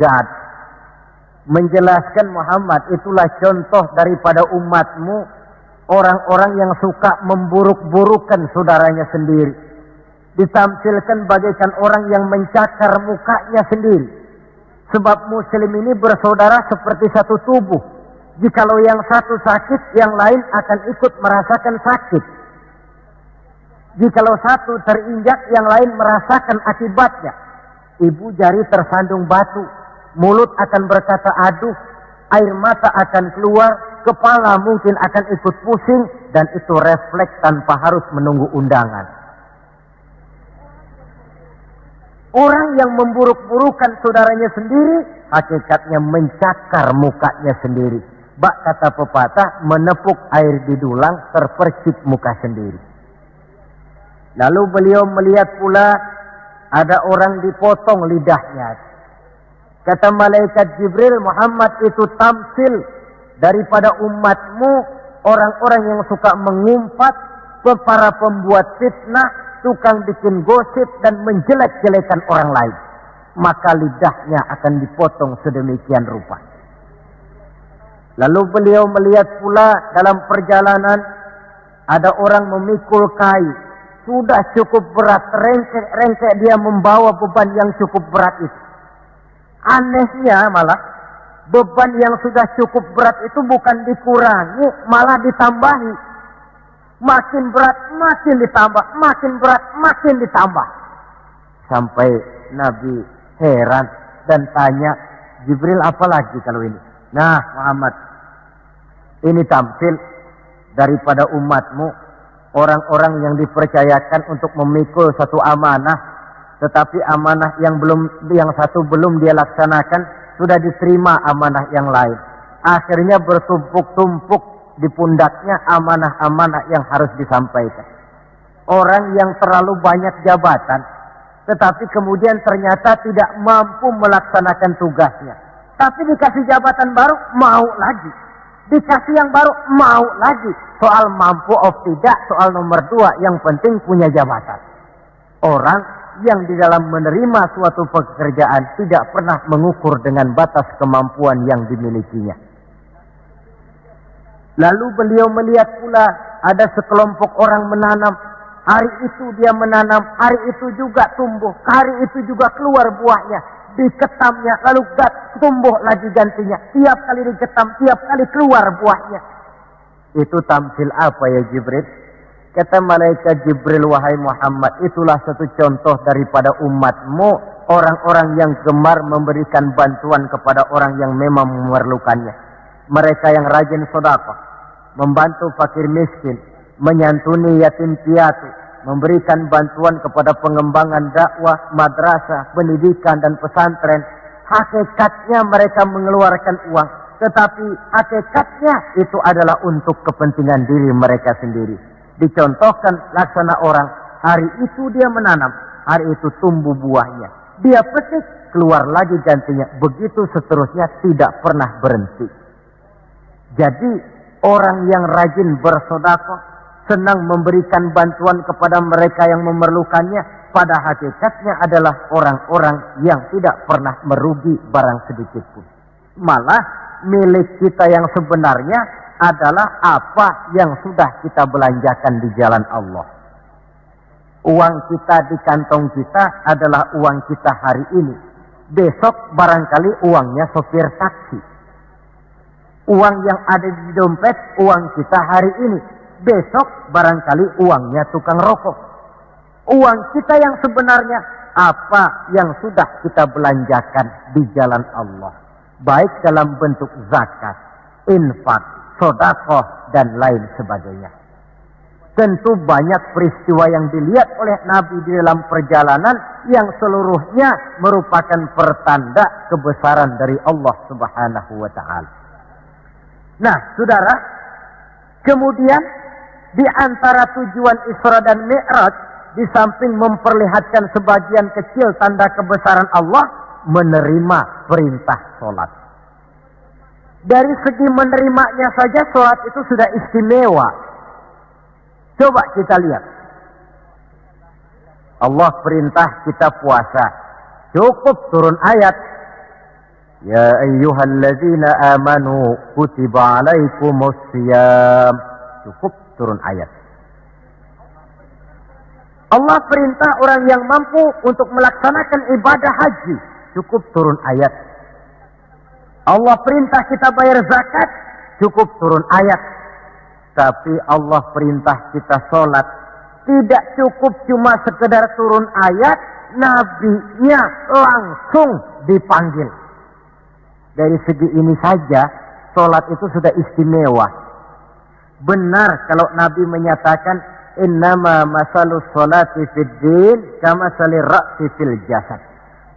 God. Menjelaskan Muhammad, itulah contoh daripada umatmu, orang-orang yang suka memburuk-burukan saudaranya sendiri. Ditampilkan bagaikan orang yang mencakar mukanya sendiri. Sebab muslim ini bersaudara seperti satu tubuh. Jikalau yang satu sakit, yang lain akan ikut merasakan sakit. Jikalau satu terinjak, yang lain merasakan akibatnya. Ibu jari tersandung batu, mulut akan berkata aduh, air mata akan keluar, kepala mungkin akan ikut pusing, dan itu refleks tanpa harus menunggu undangan. Orang yang memburuk-burukan saudaranya sendiri, hakikatnya mencakar mukanya sendiri. Bak kata pepatah, menepuk air di dulang, terpercik muka sendiri. Lalu beliau melihat pula ada orang dipotong lidahnya. Kata malaikat Jibril, Muhammad itu tamsil daripada umatmu, orang-orang yang suka mengumpat, para pembuat fitnah, tukang bikin gosip dan menjelek-jelekan orang lain. Maka lidahnya akan dipotong sedemikian rupa. Lalu beliau melihat pula dalam perjalanan ada orang memikul kayu. Sudah cukup berat, rengkek dia membawa beban yang cukup berat itu. Anehnya malah, beban yang sudah cukup berat itu bukan dikurangi, malah ditambahi. Makin berat, makin ditambah, makin berat, makin ditambah. Sampai Nabi heran dan tanya, Jibril apa lagi kalau ini? Nah Muhammad, ini tampil daripada umatmu, orang-orang yang dipercayakan untuk memikul satu amanah, tetapi amanah yang satu belum dia laksanakan, sudah diterima amanah yang lain. Akhirnya bertumpuk-tumpuk di pundaknya amanah-amanah yang harus disampaikan. Orang yang terlalu banyak jabatan, tetapi kemudian ternyata tidak mampu melaksanakan tugasnya. Tapi dikasih jabatan baru, mau lagi. Dikasih yang baru, mau lagi. Soal mampu of tidak, soal nomor 2, yang penting punya jabatan. Orang yang di dalam menerima suatu pekerjaan tidak pernah mengukur dengan batas kemampuan yang dimilikinya. Lalu beliau melihat pula ada sekelompok orang menanam. Hari itu dia menanam, hari itu juga tumbuh, hari itu juga keluar buahnya. Diketamnya, lalu tumbuh lagi gantinya. Tiap kali diketam, tiap kali keluar buahnya. Itu tamsil apa ya Jibril? Kata malaikat Jibril, wahai Muhammad, itulah satu contoh daripada umatmu, orang-orang yang gemar memberikan bantuan kepada orang yang memang memerlukannya. Mereka yang rajin sedekah, membantu fakir miskin, menyantuni yatim piatu, memberikan bantuan kepada pengembangan dakwah, madrasah, pendidikan dan pesantren. Hakikatnya mereka mengeluarkan uang, tetapi hakikatnya itu adalah untuk kepentingan diri mereka sendiri. Dicontohkan laksana orang, hari itu dia menanam, hari itu tumbuh buahnya. Dia petik, keluar lagi gantinya. Begitu seterusnya, tidak pernah berhenti. Jadi orang yang rajin bersedekah, senang memberikan bantuan kepada mereka yang memerlukannya, pada hakikatnya adalah orang-orang yang tidak pernah merugi barang sedikit pun. Malah milik kita yang sebenarnya adalah apa yang sudah kita belanjakan di jalan Allah. Uang kita di kantong kita adalah uang kita hari ini. Besok barangkali uangnya sopir taksi. Uang yang ada di dompet, uang kita hari ini. Besok barangkali uangnya tukang rokok. Uang kita yang sebenarnya apa yang sudah kita belanjakan di jalan Allah. Baik dalam bentuk zakat, infak, sedekah dan lain sebagainya. Tentu banyak peristiwa yang dilihat oleh Nabi di dalam perjalanan yang seluruhnya merupakan pertanda kebesaran dari Allah Subhanahu wa taala. Nah, Saudara, kemudian di antara tujuan Isra dan Mi'raj, di samping memperlihatkan sebagian kecil tanda kebesaran Allah, menerima perintah sholat. Dari segi menerimanya saja sholat itu sudah istimewa. Coba kita lihat. Allah perintah kita puasa. Cukup turun ayat. Ya ayyuhalladzina amanu kutiba alaikumusiyam. Cukup turun ayat. Allah perintah orang yang mampu untuk melaksanakan ibadah haji. Cukup turun ayat. Allah perintah kita bayar zakat. Cukup turun ayat. Tapi Allah perintah kita sholat. Tidak cukup cuma sekedar turun ayat. Nabinya langsung dipanggil. Dari segi ini saja, sholat itu sudah istimewa. Benar kalau Nabi menyatakan, innama masalus sholati fid din kama salir ra'si fil jasad.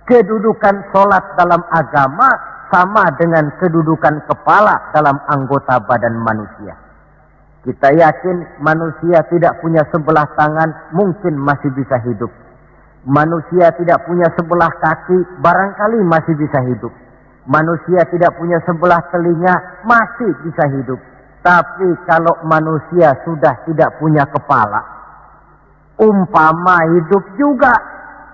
Kedudukan sholat dalam agama sama dengan kedudukan kepala dalam anggota badan manusia. Kita yakin manusia tidak punya sebelah tangan, mungkin masih bisa hidup. Manusia tidak punya sebelah kaki, barangkali masih bisa hidup. Manusia tidak punya sebelah telinga, masih bisa hidup. Tapi kalau manusia sudah tidak punya kepala, umpama hidup juga,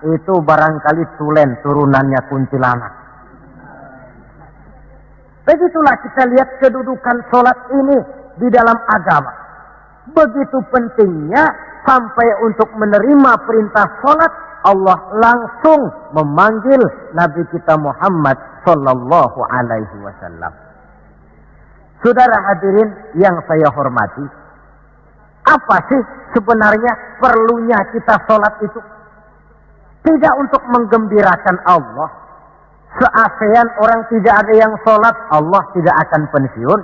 itu barangkali tulen turunannya kuntilanak. Begitulah kita lihat kedudukan sholat ini di dalam agama. Begitu pentingnya sampai untuk menerima perintah sholat, Allah langsung memanggil Nabi kita Muhammad sallallahu alaihi wasallam. Saudara hadirin yang saya hormati, apa sih sebenarnya perlunya kita sholat itu? Tidak untuk menggembirakan Allah. Se-ASEAN orang tidak ada yang sholat, Allah tidak akan pensiun.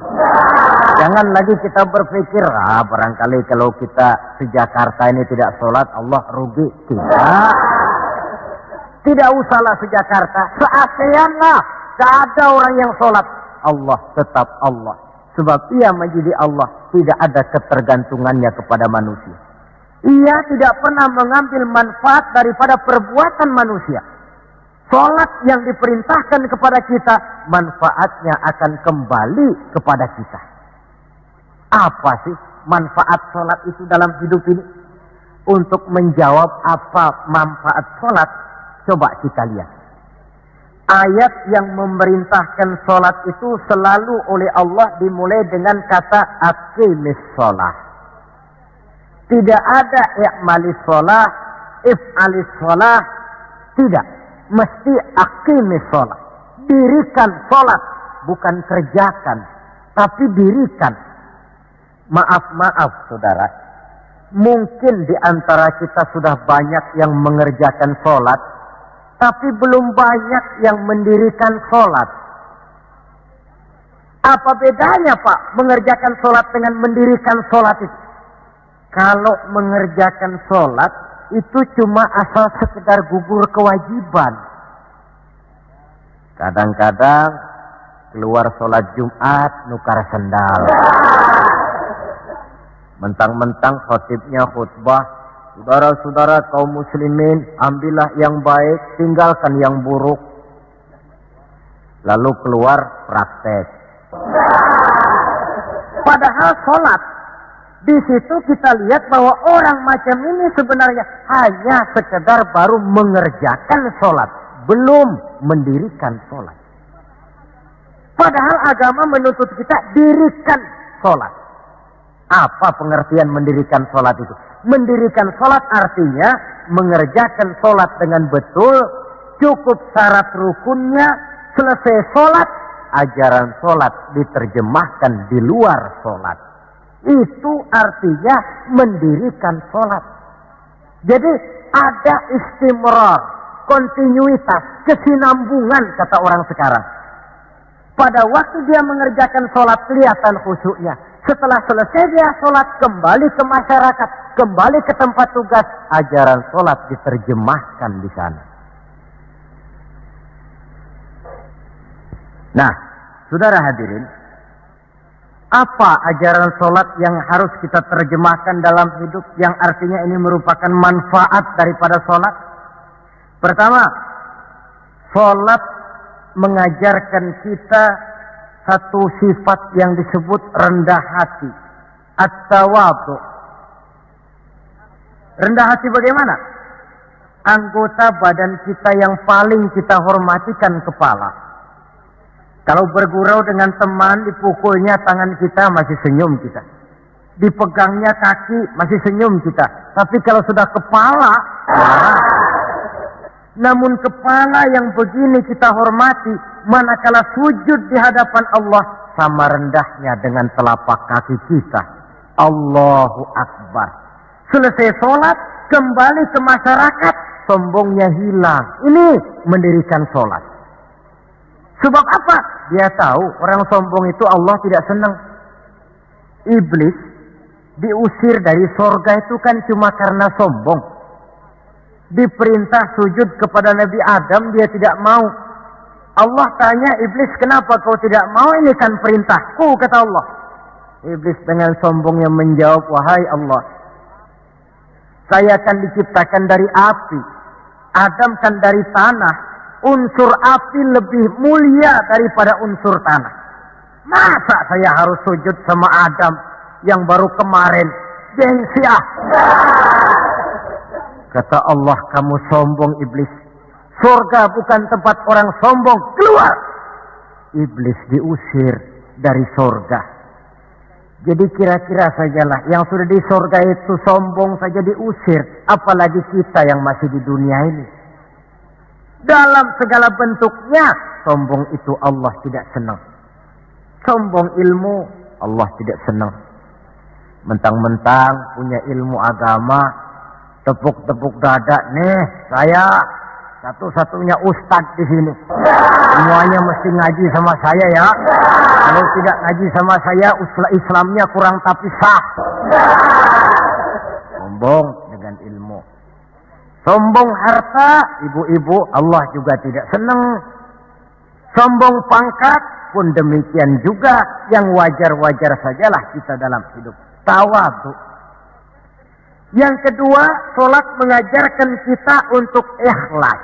Jangan lagi kita berpikir, barangkali kalau kita se-Jakarta ini tidak sholat, Allah rugi. Tidak usahlah se-Jakarta, se-ASEAN lah. Tidak ada orang yang sholat. Allah tetap Allah. Sebab ia menjadi Allah, tidak ada ketergantungannya kepada manusia. Ia tidak pernah mengambil manfaat daripada perbuatan manusia. Sholat yang diperintahkan kepada kita, manfaatnya akan kembali kepada kita. Apa sih manfaat sholat itu dalam hidup ini? Untuk menjawab apa manfaat sholat, coba kita lihat. Ayat yang memerintahkan sholat itu selalu oleh Allah dimulai dengan kata aqimis sholat. Tidak ada i'malis sholat, if'alis sholat. Tidak. Mesti aqimis sholat. Dirikan sholat. Bukan kerjakan. Tapi dirikan. Maaf saudara. Mungkin di antara kita sudah banyak yang mengerjakan sholat. Tapi belum banyak yang mendirikan sholat. Apa bedanya Pak mengerjakan sholat dengan mendirikan sholat itu? Kalau mengerjakan sholat itu cuma asal sekedar gugur kewajiban. Kadang-kadang keluar sholat Jumat nukar sendal. Mentang-mentang khotibnya khutbah, saudara-saudara kaum muslimin, ambillah yang baik, tinggalkan yang buruk. Lalu keluar praktek. Padahal sholat, di situ kita lihat bahwa orang macam ini sebenarnya hanya sekedar baru mengerjakan sholat, belum mendirikan sholat. Padahal agama menuntut kita dirikan sholat. Apa pengertian mendirikan sholat itu? Mendirikan sholat artinya mengerjakan sholat dengan betul, cukup syarat rukunnya, selesai sholat, ajaran sholat diterjemahkan di luar sholat. Itu artinya mendirikan sholat. Jadi ada istimrar, kontinuitas, kesinambungan kata orang sekarang. Pada waktu dia mengerjakan sholat kelihatan khusyuknya. Setelah selesai dia sholat, kembali ke masyarakat, kembali ke tempat tugas, ajaran sholat diterjemahkan di sana. Nah, saudara hadirin, apa ajaran sholat yang harus kita terjemahkan dalam hidup, yang artinya ini merupakan manfaat daripada sholat? Pertama, sholat mengajarkan kita satu sifat yang disebut rendah hati, at-tawadhu. Rendah hati bagaimana? Anggota badan kita yang paling kita hormatikan kepala. Kalau bergurau dengan teman, dipukulnya tangan kita, masih senyum kita. Dipegangnya kaki, masih senyum kita. Tapi kalau sudah kepala, marah. Namun kepala yang begini kita hormati, manakala sujud di hadapan Allah, sama rendahnya dengan telapak kaki kita. Allahu Akbar. Selesai sholat, kembali ke masyarakat, sombongnya hilang. Ini mendirikan sholat. Sebab apa? Dia tahu orang sombong itu Allah tidak senang. Iblis diusir dari sorga itu kan cuma karena sombong. Diperintah sujud kepada Nabi Adam, dia tidak mau. Allah tanya Iblis, kenapa kau tidak mau? Ini kan perintahku, kata Allah. Iblis dengan sombongnya menjawab, wahai Allah, saya akan diciptakan dari api, Adam kan dari tanah. Unsur api lebih mulia daripada unsur tanah. Masa saya harus sujud sama Adam yang baru kemarin? Gengsi ah. Kata Allah, kamu sombong iblis. Surga bukan tempat orang sombong. Keluar. Iblis diusir dari surga. Jadi kira-kira sajalah yang sudah di surga itu sombong saja diusir. Apalagi kita yang masih di dunia ini. Dalam segala bentuknya, sombong itu Allah tidak senang. Sombong ilmu, Allah tidak senang. Mentang-mentang punya ilmu agama, tepuk-tepuk dada, nih saya satu-satunya ustadz di sini. Semuanya mesti ngaji sama saya ya. Kalau tidak ngaji sama saya, Islamnya kurang tapi sah. Sombong dengan ilmu. Sombong harta, ibu-ibu, Allah juga tidak senang. Sombong pangkat pun demikian juga, yang wajar-wajar sajalah kita dalam hidup. Tawadhu. Yang kedua, sholat mengajarkan kita untuk ikhlas.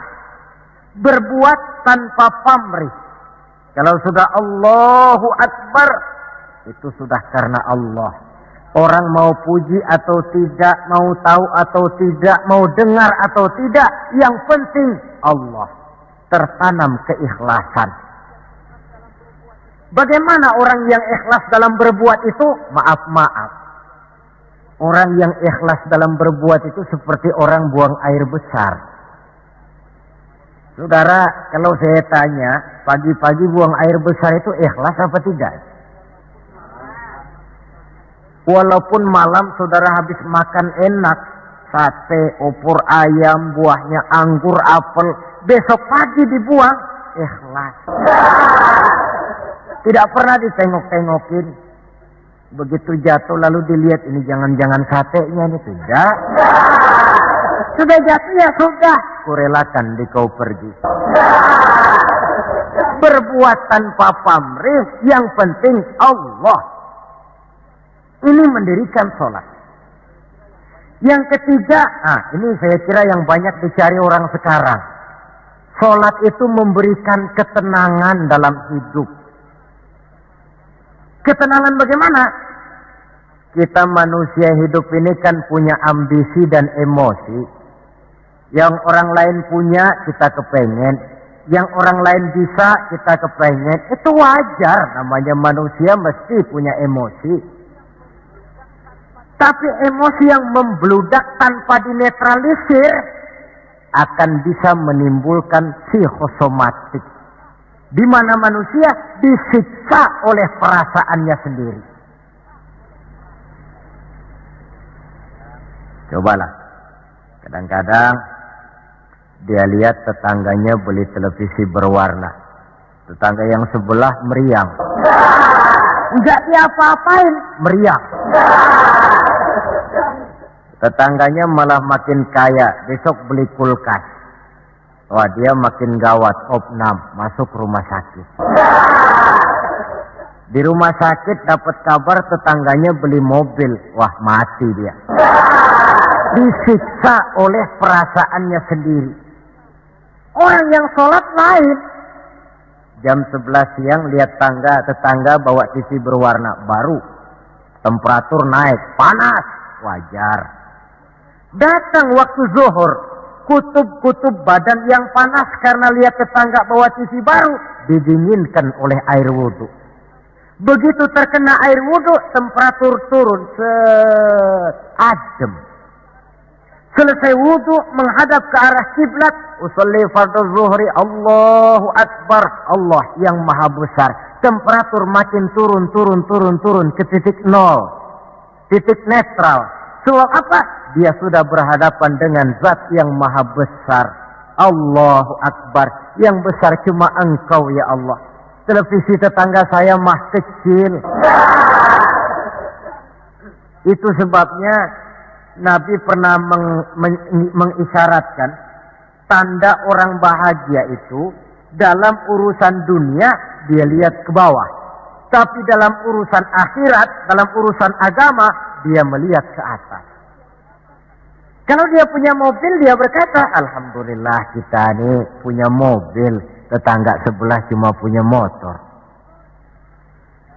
Berbuat tanpa pamrih. Kalau sudah Allahu Akbar, itu sudah karena Allah. Orang mau puji atau tidak, mau tahu atau tidak, mau dengar atau tidak, yang penting Allah. Tertanam keikhlasan. Bagaimana orang yang ikhlas dalam berbuat itu? Maaf. Orang yang ikhlas dalam berbuat itu seperti orang buang air besar. Saudara, kalau saya tanya, pagi-pagi buang air besar itu ikhlas apa tidak? Walaupun malam saudara habis makan enak, sate, opor ayam, buahnya anggur, apel, besok pagi dibuang, ikhlas. Tidak pernah ditengok-tengokin. Begitu jatuh lalu dilihat, ini jangan-jangan satenya ini, tidak. Sudah jatuh ya sudah, kurelakan di kau pergi. Berbuat tanpa pamrih, yang penting Allah. Ini mendirikan sholat. Yang ketiga, ini saya kira yang banyak dicari orang sekarang. Sholat itu memberikan ketenangan dalam hidup. Ketenangan bagaimana? Kita manusia hidup ini kan punya ambisi dan emosi. Yang orang lain punya, kita kepengen. Yang orang lain bisa, kita kepengen. Itu wajar, namanya manusia mesti punya emosi. Tapi emosi yang membludak tanpa dinetralisir akan bisa menimbulkan psikosomatik. Di mana manusia disiksa oleh perasaannya sendiri. Cobalah. Kadang-kadang dia lihat tetangganya beli televisi berwarna. Tetangga yang sebelah meriang. Enggak diapa-apain, meriang. Tetangganya malah makin kaya, besok beli kulkas. Wah, dia makin gawat, opnam, masuk rumah sakit. Di rumah sakit dapat kabar tetangganya beli mobil, wah mati dia. Disiksa oleh perasaannya sendiri. Orang yang sholat lain. Jam 11 siang lihat tetangga bawa TV berwarna baru. Temperatur naik, panas, wajar. Datang waktu zuhur, kutub-kutub badan yang panas karena lihat tetangga bawa TV baru, didinginkan oleh air wudhu. Begitu terkena air wudhu, temperatur turun adem. Selesai wudhu menghadap ke arah kiblat, usolli fardhu zuhri, Allahu Akbar, Allah yang maha besar. Temperatur makin turun ke titik nol, titik netral. Sebab apa? Dia sudah berhadapan dengan zat yang maha besar. Allahu Akbar, yang besar cuma Engkau ya Allah. Televisi tetangga saya mah kecil. Itu sebabnya Nabi pernah mengisyaratkan tanda orang bahagia itu dalam urusan dunia dia lihat ke bawah, tapi dalam urusan akhirat, dalam urusan agama dia melihat ke atas. Kalau dia punya mobil, dia berkata, Alhamdulillah kita ini punya mobil, tetangga sebelah cuma punya motor.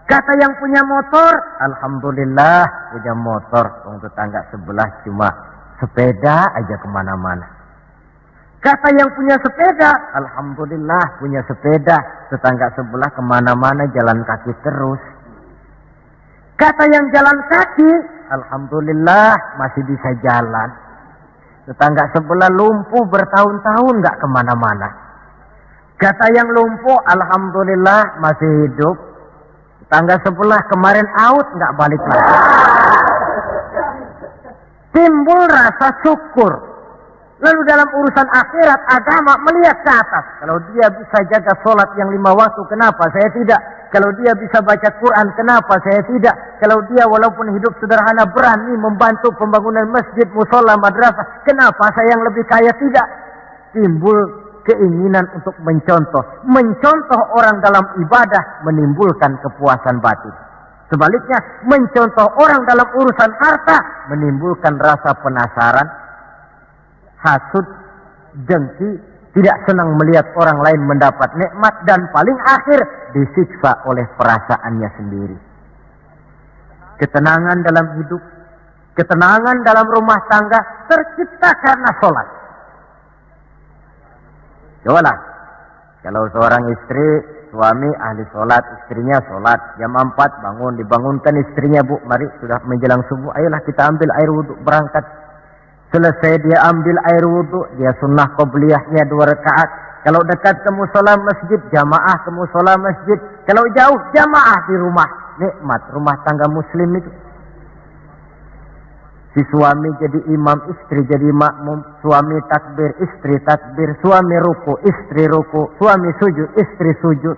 Kata yang punya motor, Alhamdulillah punya motor, tetangga sebelah cuma sepeda aja kemana-mana. Kata yang punya sepeda, Alhamdulillah punya sepeda, tetangga sebelah kemana-mana jalan kaki terus. Kata yang jalan kaki, Alhamdulillah masih bisa jalan. Tetangga sebelah lumpuh bertahun-tahun gak kemana-mana. Kata yang lumpuh, Alhamdulillah masih hidup. Tetangga sebelah kemarin out gak balik lagi. Timbul rasa syukur. Lalu dalam urusan akhirat, agama melihat ke atas. Kalau dia bisa jaga sholat yang 5 waktu, kenapa saya tidak? Kalau dia bisa baca Quran, kenapa saya tidak? Kalau dia walaupun hidup sederhana berani membantu pembangunan masjid, musola, madrasah, kenapa saya yang lebih kaya tidak? Timbul keinginan untuk mencontoh. Mencontoh orang dalam ibadah menimbulkan kepuasan batin. Sebaliknya, mencontoh orang dalam urusan harta menimbulkan rasa penasaran, hasud, dengki, tidak senang melihat orang lain mendapat nikmat, dan paling akhir disiksa oleh perasaannya sendiri. Ketenangan dalam hidup, ketenangan dalam rumah tangga tercipta karena sholat. Cobalah, kalau seorang istri, suami ahli sholat, istrinya sholat, jam 4 bangun, dibangunkan istrinya, Bu, mari sudah menjelang subuh, ayolah kita ambil air wudhu, berangkat. Selesai dia ambil air wudhu, dia sunnah qobliyahnya 2 rakaat. Kalau dekat ke musola masjid, jamaah ke musola masjid. Kalau jauh, jamaah di rumah. Nikmat rumah tangga muslim itu. Si suami jadi imam, istri jadi makmum. Suami takbir, istri takbir. Suami ruku, istri ruku. Suami sujud, istri sujud.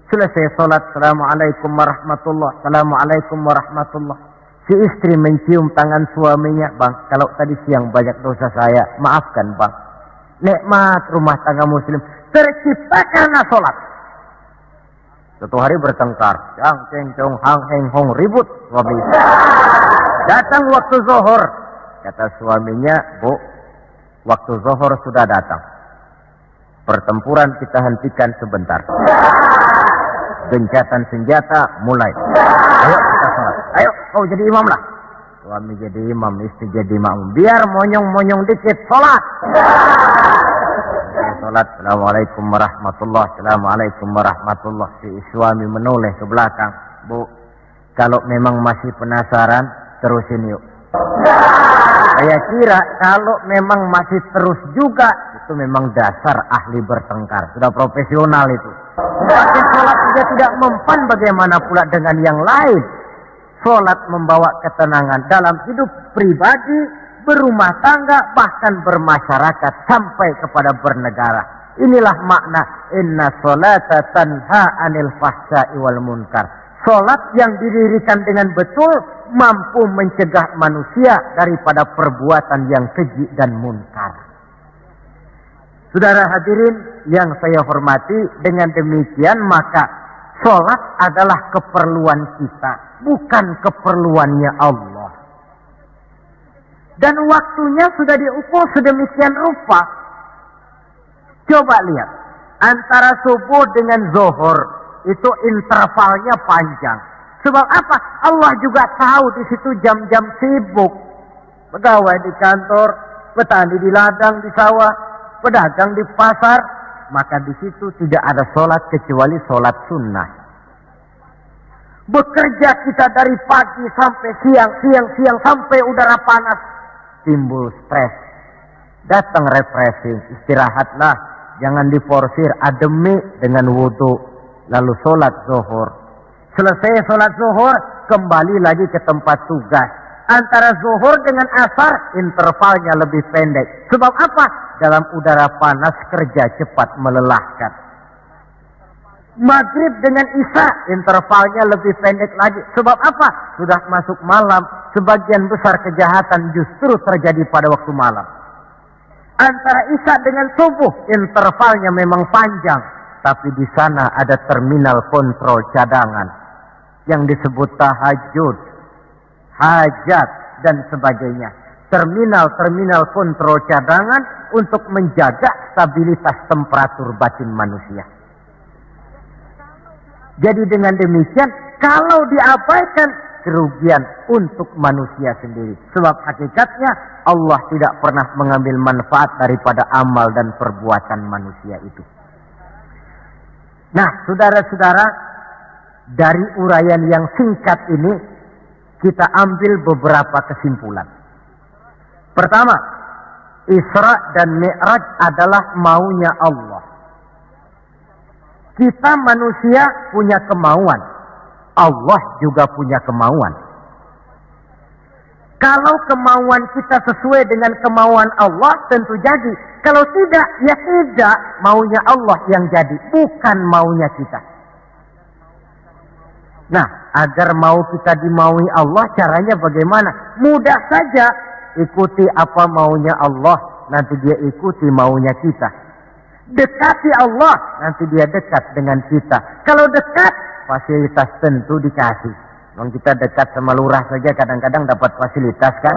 Selesai sholat, Assalamualaikum warahmatullah. Assalamualaikum warahmatullah. Si istri mencium tangan suaminya, Bang, kalau tadi siang banyak dosa saya, maafkan Bang. Nikmat rumah tangga muslim tercipta karena sholat. Suatu hari bertengkar, cang ceng cong hang heng hong, ribut suami. Datang waktu zuhur, kata suaminya, Bu, waktu zuhur sudah datang. Pertempuran kita hentikan sebentar. Gencatan senjata mulai. Ayo kita sholat. Ayo kau jadi imam lah. Suami jadi imam, istri jadi makmum. Biar monyong-monyong dikit, sholat. Sholat, Assalamualaikum warahmatullah. Assalamualaikum warahmatullah. Si suami menoleh ke belakang. Bu, kalau memang masih penasaran, terusin yuk. Saya kira kalau memang masih terus juga, itu memang dasar ahli bertengkar. Sudah profesional itu. Pakai sholat juga tidak mempan, bagaimana pula dengan yang lain. Sholat membawa ketenangan dalam hidup pribadi, berumah tangga, bahkan bermasyarakat sampai kepada bernegara. Inilah makna inna sholata tanha anil fahsya'i wal munkar. Sholat yang didirikan dengan betul mampu mencegah manusia daripada perbuatan yang keji dan munkar. Saudara hadirin yang saya hormati, dengan demikian maka sholat adalah keperluan kita, bukan keperluannya Allah. Dan waktunya sudah diukur sedemikian rupa. Coba lihat, antara subuh dengan zuhur itu intervalnya panjang. Sebab apa? Allah juga tahu di situ jam-jam sibuk. Pegawai di kantor, petani di ladang, di sawah, pedagang di pasar, maka di situ tidak ada sholat kecuali sholat sunnah. Bekerja kita dari pagi sampai siang sampai udara panas, timbul stres. Datang refreshing, istirahatlah, jangan diforsir, ademi dengan wudu, lalu sholat zuhur. Selesai sholat zuhur, kembali lagi ke tempat tugas. Antara zuhur dengan asar, intervalnya lebih pendek. Sebab apa? Dalam udara panas, kerja cepat melelahkan. Maghrib dengan isya, intervalnya lebih pendek lagi. Sebab apa? Sudah masuk malam, sebagian besar kejahatan justru terjadi pada waktu malam. Antara isya dengan subuh, intervalnya memang panjang. Tapi di sana ada terminal kontrol cadangan yang disebut tahajud, hajat, dan sebagainya. Terminal kontrol cadangan untuk menjaga stabilitas temperatur batin manusia. Jadi dengan demikian, kalau diabaikan, kerugian untuk manusia sendiri. Sebab hakikatnya Allah tidak pernah mengambil manfaat daripada amal dan perbuatan manusia itu. Nah, saudara-saudara, dari uraian yang singkat ini, kita ambil beberapa kesimpulan. Pertama, Isra dan Mi'raj adalah maunya Allah. Kita manusia punya kemauan, Allah juga punya kemauan. Kalau kemauan kita sesuai dengan kemauan Allah, tentu jadi. Kalau tidak, ya tidak, maunya Allah yang jadi, bukan maunya kita. Nah, agar mau kita dimaui Allah, caranya bagaimana? Mudah saja, ikuti apa maunya Allah, nanti dia ikuti maunya kita. Dekati Allah, nanti dia dekat dengan kita. Kalau dekat, fasilitas tentu dikasih. Kalau kita dekat sama lurah saja kadang-kadang dapat fasilitas kan.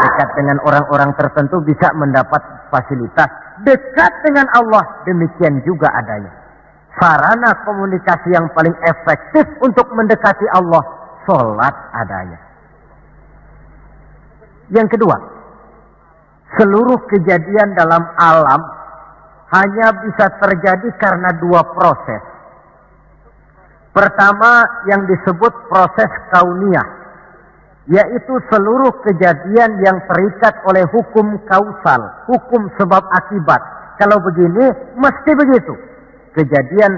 Dekat dengan orang-orang tertentu bisa mendapat fasilitas. Dekat dengan Allah, demikian juga adanya. Sarana komunikasi yang paling efektif untuk mendekati Allah, sholat adanya. Yang kedua, seluruh kejadian dalam alam hanya bisa terjadi karena dua proses. Pertama yang disebut proses kauniyah, yaitu seluruh kejadian yang terikat oleh hukum kausal, hukum sebab akibat. Kalau begini, mesti begitu. Kejadian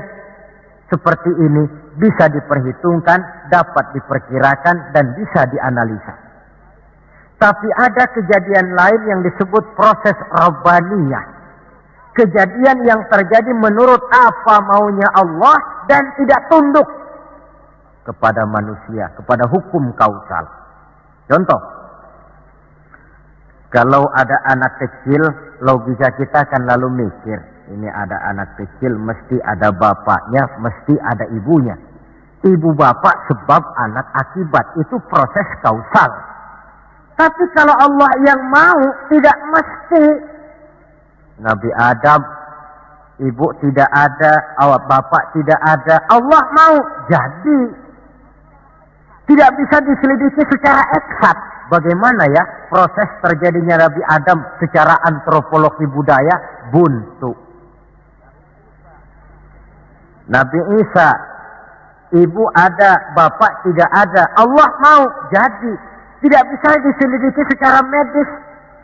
seperti ini bisa diperhitungkan, dapat diperkirakan, dan bisa dianalisa. Tapi ada kejadian lain yang disebut proses rabbaniyah. Kejadian yang terjadi menurut apa maunya Allah dan tidak tunduk kepada manusia, kepada hukum kausal. Contoh, kalau ada anak kecil, logika kita akan lalu mikir, ini ada anak kecil, mesti ada bapaknya, mesti ada ibunya. Ibu bapak sebab anak akibat, itu proses kausal. Tapi kalau Allah yang mau, tidak mesti. Nabi Adam, ibu tidak ada, awak bapak tidak ada, Allah mau, jadi. Tidak bisa diselidiki secara eksat. Bagaimana ya proses terjadinya Nabi Adam secara antropologi budaya? Buntu. Nabi Isa, ibu ada, bapak tidak ada, Allah mau, jadi. Tidak bisa diselidiki secara medis.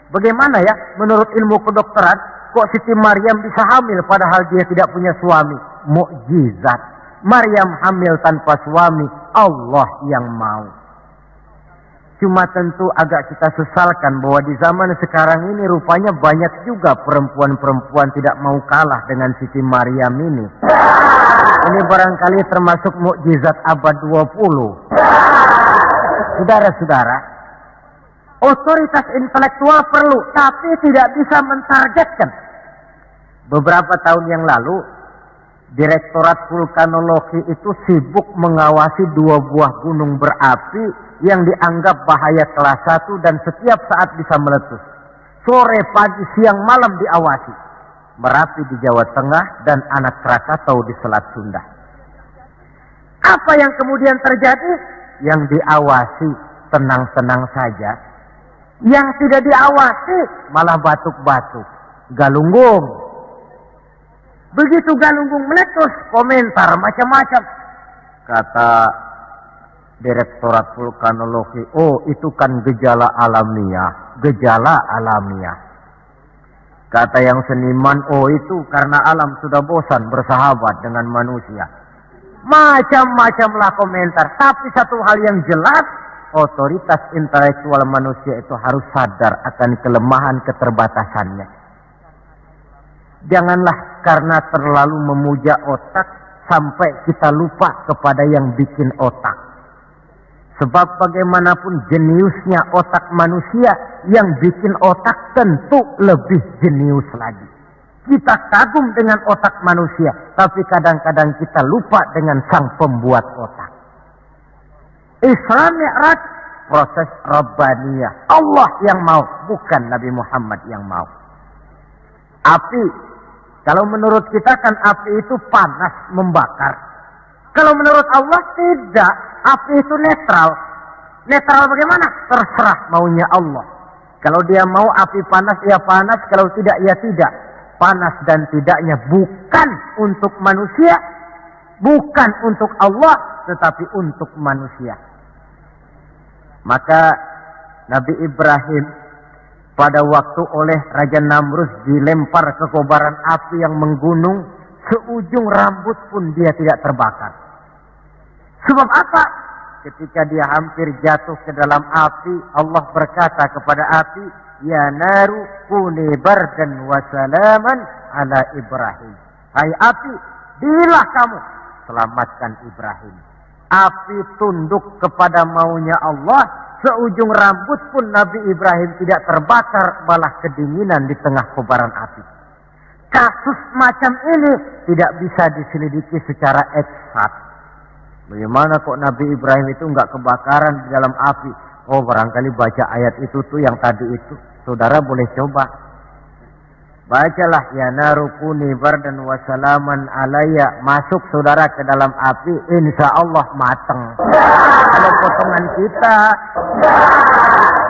Bagaimana ya menurut ilmu kedokteran? Kok Siti Maryam bisa hamil padahal dia tidak punya suami? Mukjizat. Maryam hamil tanpa suami, Allah yang mau. Cuma tentu agak kita sesalkan bahwa di zaman sekarang ini rupanya banyak juga perempuan-perempuan tidak mau kalah dengan Siti Maryam ini. Ini barangkali termasuk mukjizat abad 20. Saudara-saudara, otoritas intelektual perlu, tapi tidak bisa mentargetkan. Beberapa tahun yang lalu, Direktorat Vulkanologi itu sibuk mengawasi 2 buah gunung berapi yang dianggap bahaya kelas 1 dan setiap saat bisa meletus. Sore, pagi, siang, malam diawasi. Merapi di Jawa Tengah dan Anak Krakatau di Selat Sunda. Apa yang kemudian terjadi? Yang diawasi tenang-tenang saja. Yang tidak diawasi malah batuk-batuk, galunggung. Begitu Galunggung meletus, komentar macam-macam. Kata Direktorat Vulkanologi, oh itu kan gejala alamiah. Gejala alamiah. Kata yang seniman, oh itu karena alam sudah bosan bersahabat dengan manusia. Macam-macamlah komentar. Tapi satu hal yang jelas, otoritas intelektual manusia itu harus sadar akan kelemahan keterbatasannya. Janganlah karena terlalu memuja otak sampai kita lupa kepada yang bikin otak. Sebab bagaimanapun jeniusnya otak manusia, yang bikin otak tentu lebih jenius lagi. Kita kagum dengan otak manusia, tapi kadang-kadang kita lupa dengan sang pembuat otak. Isra Mi'raj proses Rabbaniyah. Allah yang mau, bukan Nabi Muhammad yang mau. Api, kalau menurut kita kan api itu panas, membakar. Kalau menurut Allah tidak, api itu netral. Netral bagaimana? Terserah maunya Allah. Kalau dia mau api panas, ya panas. Kalau tidak, ya tidak. Panas dan tidaknya bukan untuk manusia, bukan untuk Allah, tetapi untuk manusia. Maka Nabi Ibrahim pada waktu oleh Raja Namrus dilempar ke kobaran api yang menggunung, seujung rambut pun dia tidak terbakar. Sebab apa? Ketika dia hampir jatuh ke dalam api, Allah berkata kepada api, ya naru kuni bardan wa salaman ala Ibrahim. Hai api, dilah kamu, selamatkan Ibrahim. Api tunduk kepada maunya Allah, seujung rambut pun Nabi Ibrahim tidak terbakar, malah kedinginan di tengah kobaran api. Kasus macam ini tidak bisa diselidiki secara eksakt. Bagaimana kok Nabi Ibrahim itu enggak kebakaran di dalam api? Oh, barangkali baca ayat itu tuh yang tadi itu. Saudara boleh coba. Bacalah, ya narukuni bardan wa salaman alayya. Masuk saudara ke dalam api, insya Allah mateng. Kalau potongan kita,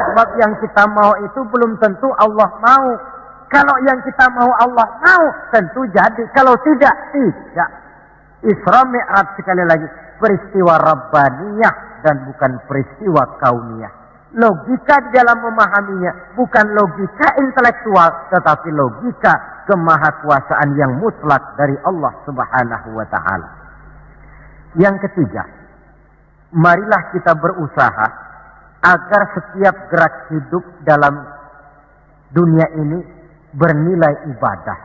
sebab yang kita mau itu belum tentu Allah mau. Kalau yang kita mau Allah mau, tentu jadi. Kalau tidak, tidak. Isra Mi'raj sekali lagi, peristiwa Rabbaniyah dan bukan peristiwa kauniyah. Logika di dalam memahaminya bukan logika intelektual, tetapi logika kemahakuasaan yang mutlak dari Allah Subhanahu wa ta'ala. Yang ketiga, marilah kita berusaha agar setiap gerak hidup dalam dunia ini bernilai ibadah.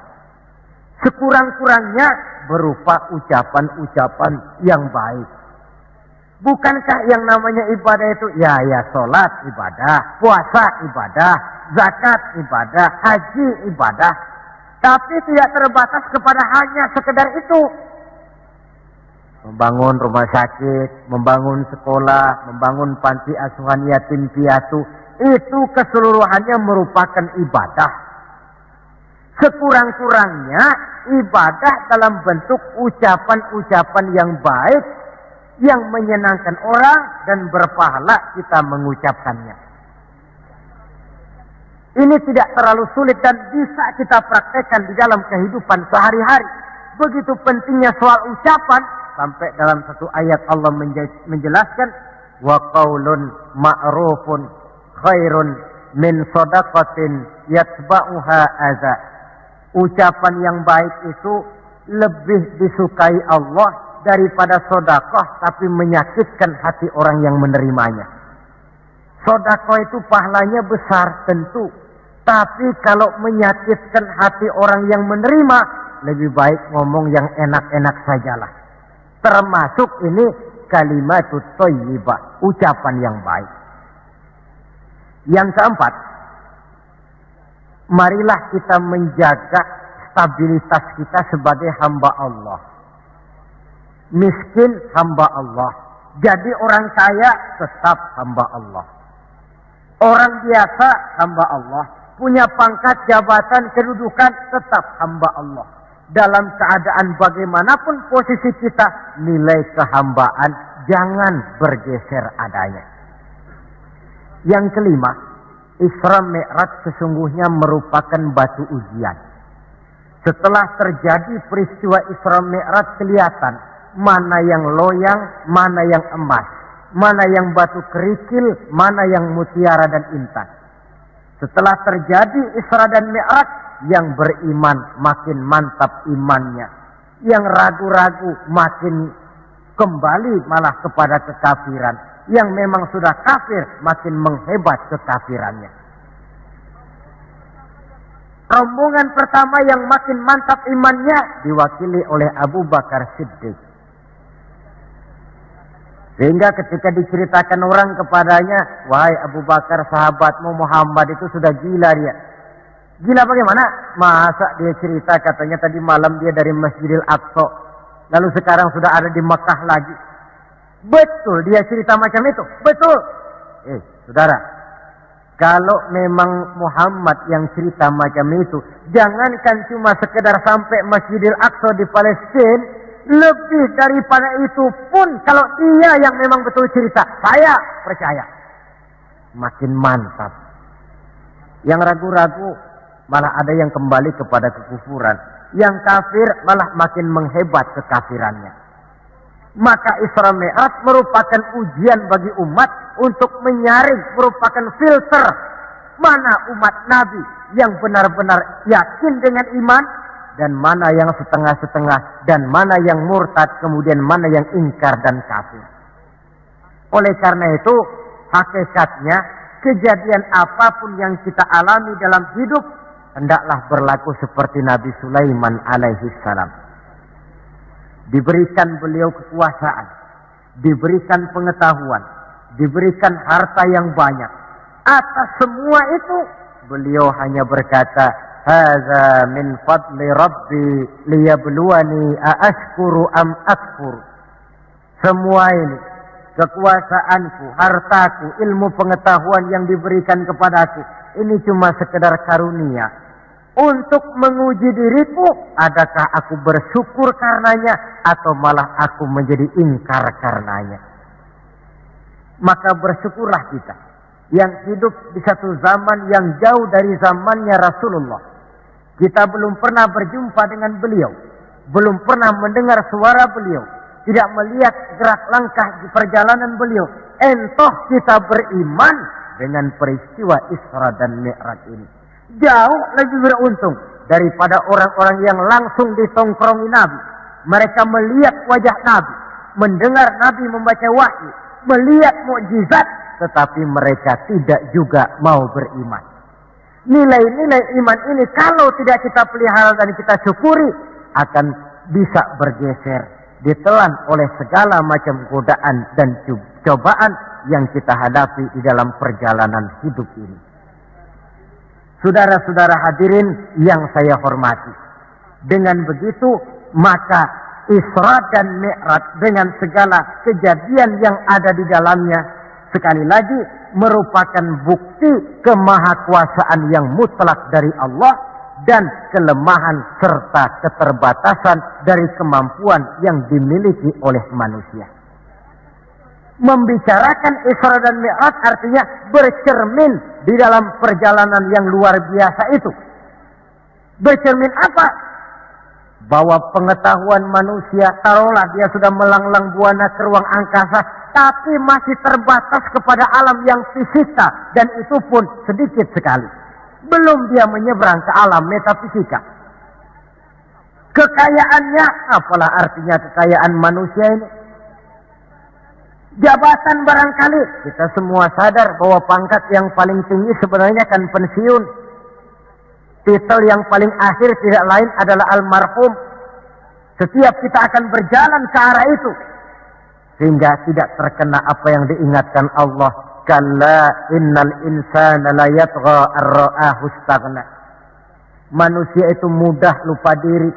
Sekurang-kurangnya berupa ucapan-ucapan yang baik. Bukankah yang namanya ibadah itu ya sholat ibadah, puasa ibadah, zakat ibadah, haji ibadah. Tapi tidak terbatas kepada hanya sekedar itu. Membangun rumah sakit, membangun sekolah, membangun panti asuhan yatim piatu, itu keseluruhannya merupakan ibadah. Sekurang-kurangnya ibadah dalam bentuk ucapan-ucapan yang baik, yang menyenangkan orang dan berpahala kita mengucapkannya. Ini tidak terlalu sulit dan bisa kita praktekkan di dalam kehidupan sehari-hari. Begitu pentingnya soal ucapan, sampai dalam satu ayat Allah menjelaskan, wa qaulun ma'rufun khairun min shadaqatin yatba'uha adza. Ucapan yang baik itu lebih disukai Allah daripada sedekah tapi menyakitkan hati orang yang menerimanya. Sedekah itu pahalanya besar tentu, tapi kalau menyakitkan hati orang yang menerima, lebih baik ngomong yang enak-enak sajalah. Termasuk ini kalimatut thayyibah, ucapan yang baik. Yang keempat, marilah kita menjaga stabilitas kita sebagai hamba Allah. Miskin hamba Allah. Jadi orang kaya tetap hamba Allah. Orang biasa hamba Allah. Punya pangkat, jabatan, kedudukan tetap hamba Allah. Dalam keadaan bagaimanapun posisi kita, nilai kehambaan jangan bergeser adanya. Yang kelima, Isra Mi'raj sesungguhnya merupakan batu ujian. Setelah terjadi peristiwa Isra Mi'raj kelihatan mana yang loyang, mana yang emas, mana yang batu kerikil, mana yang mutiara dan intan. Setelah terjadi Isra dan Mi'raj, yang beriman makin mantap imannya, yang ragu-ragu makin kembali malah kepada kekafiran, yang memang sudah kafir makin menghebat kekafirannya. Rombongan pertama yang makin mantap imannya diwakili oleh Abu Bakar Siddiq. Sehingga ketika diceritakan orang kepadanya, wahai Abu Bakar, sahabatmu Muhammad itu sudah gila dia. Gila bagaimana? Masa dia cerita katanya tadi malam dia dari Masjidil Aqsa, lalu sekarang sudah ada di Mekah lagi. Betul dia cerita macam itu? Betul. Saudara, kalau memang Muhammad yang cerita macam itu, jangankan cuma sekedar sampai Masjidil Aqsa di Palestina, lebih daripada itu pun kalau dia yang memang betul cerita, saya percaya. Makin mantap. Yang ragu-ragu malah ada yang kembali kepada kekufuran. Yang kafir malah makin menghebat kekafirannya. Maka Isra Mi'raj merupakan ujian bagi umat untuk menyaring, merupakan filter mana umat Nabi yang benar-benar yakin dengan iman, dan mana yang setengah-setengah, dan mana yang murtad, kemudian mana yang ingkar dan kafir. Oleh karena itu, hakikatnya kejadian apapun yang kita alami dalam hidup hendaklah berlaku seperti Nabi Sulaiman alaihi salam. Diberikan beliau kekuasaan, diberikan pengetahuan, diberikan harta yang banyak. Atas semua itu beliau hanya berkata, "Hadza min fadli Rabbi liyabluwani aashkuru am akfur." Semua ini, kekuasaanku, hartaku, ilmu pengetahuan yang diberikan kepadaku, ini cuma sekedar karunia untuk menguji diriku, adakah aku bersyukur karenanya atau malah aku menjadi ingkar karenanya. Maka bersyukurlah kita yang hidup di satu zaman yang jauh dari zamannya Rasulullah. Kita belum pernah berjumpa dengan beliau, belum pernah mendengar suara beliau, tidak melihat gerak langkah di perjalanan beliau. Entah kita beriman dengan peristiwa Isra dan Mi'raj ini. Jauh lebih beruntung daripada orang-orang yang langsung ditongkrongi Nabi. Mereka melihat wajah Nabi, mendengar Nabi membaca wahyu, melihat mukjizat, tetapi mereka tidak juga mau beriman. Nilai-nilai iman ini kalau tidak kita pelihara dan kita syukuri, akan bisa bergeser, ditelan oleh segala macam godaan dan cobaan yang kita hadapi di dalam perjalanan hidup ini. Saudara-saudara hadirin yang saya hormati, dengan begitu maka Isra dan Mi'raj dengan segala kejadian yang ada di dalamnya sekali lagi merupakan bukti kemahakuasaan yang mutlak dari Allah dan kelemahan serta keterbatasan dari kemampuan yang dimiliki oleh manusia. Membicarakan Isra dan Mi'raj artinya bercermin di dalam perjalanan yang luar biasa itu. Bercermin apa? Bahwa pengetahuan manusia, taruhlah dia sudah melanglang buana ke ruang angkasa, tapi masih terbatas kepada alam yang fisika, dan itu pun sedikit sekali. Belum dia menyeberang ke alam metafisika. Kekayaannya, apalah artinya kekayaan manusia ini? Jabatan barangkali, kita semua sadar bahwa pangkat yang paling tinggi sebenarnya kan pensiun. Titel yang paling akhir tidak lain adalah almarhum. Setiap kita akan berjalan ke arah itu, sehingga tidak terkena apa yang diingatkan Allah. Kalla innal insana la yatgha ar-ra'ahu istaghna. Manusia itu mudah lupa diri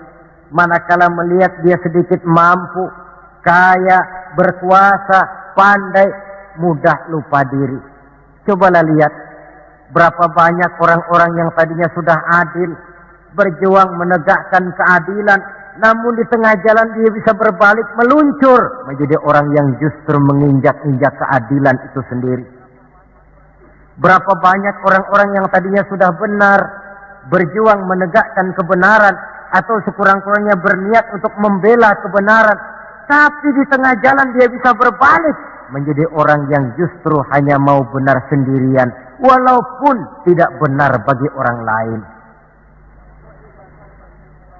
manakala melihat dia sedikit mampu, kaya, berkuasa, pandai, mudah lupa diri. Cobalah lihat berapa banyak orang-orang yang tadinya sudah adil, berjuang menegakkan keadilan, namun di tengah jalan dia bisa berbalik meluncur menjadi orang yang justru menginjak-injak keadilan itu sendiri. Berapa banyak orang-orang yang tadinya sudah benar, berjuang menegakkan kebenaran, atau sekurang-kurangnya berniat untuk membela kebenaran. Tapi di tengah jalan dia bisa berbalik menjadi orang yang justru hanya mau benar sendirian, walaupun tidak benar bagi orang lain.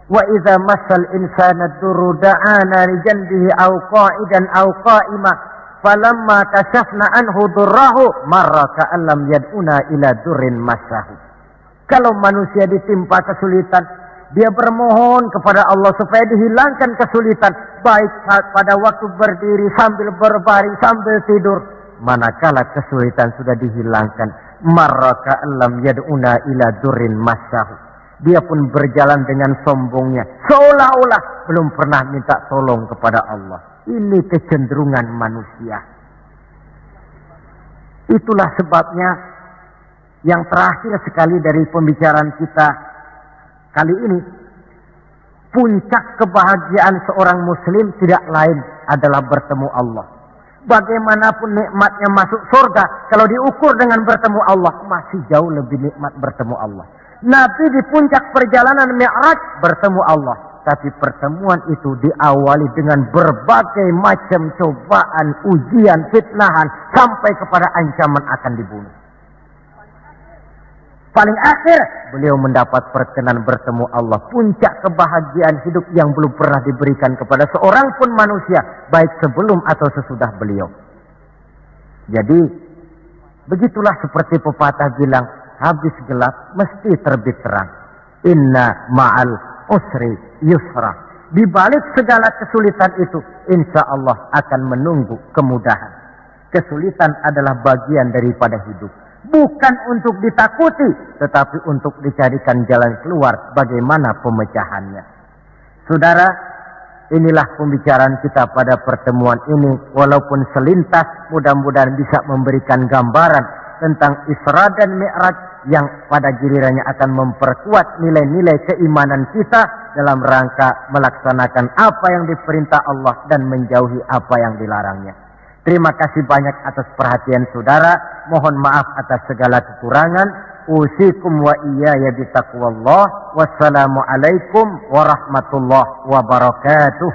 Wa idza massal insana durru da'ana li janbihi aw qa'idan aw qa'ima falamma kashafna anhu durrahu marra ka'an lam yad'una ila durrin massahu. Kalau manusia ditimpa kesulitan, dia bermohon kepada Allah supaya dihilangkan kesulitan, baik pada waktu berdiri, sambil berbaring, sambil tidur. Manakala kesulitan sudah dihilangkan, marra ka'an lam yad'una ila durrin massahu, dia pun berjalan dengan sombongnya, seolah-olah belum pernah minta tolong kepada Allah. Ini kecenderungan manusia. Itulah sebabnya yang terakhir sekali dari pembicaraan kita kali ini, puncak kebahagiaan seorang muslim tidak lain adalah bertemu Allah. Bagaimanapun nikmatnya masuk surga, kalau diukur dengan bertemu Allah, masih jauh lebih nikmat bertemu Allah. Nabi di puncak perjalanan Mi'raj bertemu Allah, tapi pertemuan itu diawali dengan berbagai macam cobaan, ujian, fitnahan, sampai kepada ancaman akan dibunuh. Paling akhir beliau mendapat perkenan bertemu Allah, puncak kebahagiaan hidup yang belum pernah diberikan kepada seorang pun manusia, baik sebelum atau sesudah beliau. Jadi begitulah seperti pepatah bilang, habis gelap mesti terbit terang. Inna ma'al usri yusra. Di balik segala kesulitan itu, insya Allah akan menunggu kemudahan. Kesulitan adalah bagian daripada hidup. Bukan untuk ditakuti, tetapi untuk dicarikan jalan keluar bagaimana pemecahannya. Saudara, inilah pembicaraan kita pada pertemuan ini. Walaupun selintas, mudah-mudahan bisa memberikan gambaran tentang Isra dan Mi'raj yang pada gilirannya akan memperkuat nilai-nilai keimanan kita dalam rangka melaksanakan apa yang diperintah Allah dan menjauhi apa yang dilarangnya. Terima kasih banyak atas perhatian saudara. Mohon maaf atas segala kekurangan. Usikum wa iyaya bitaqwallah. Wassalamualaikum warahmatullahi wabarakatuh.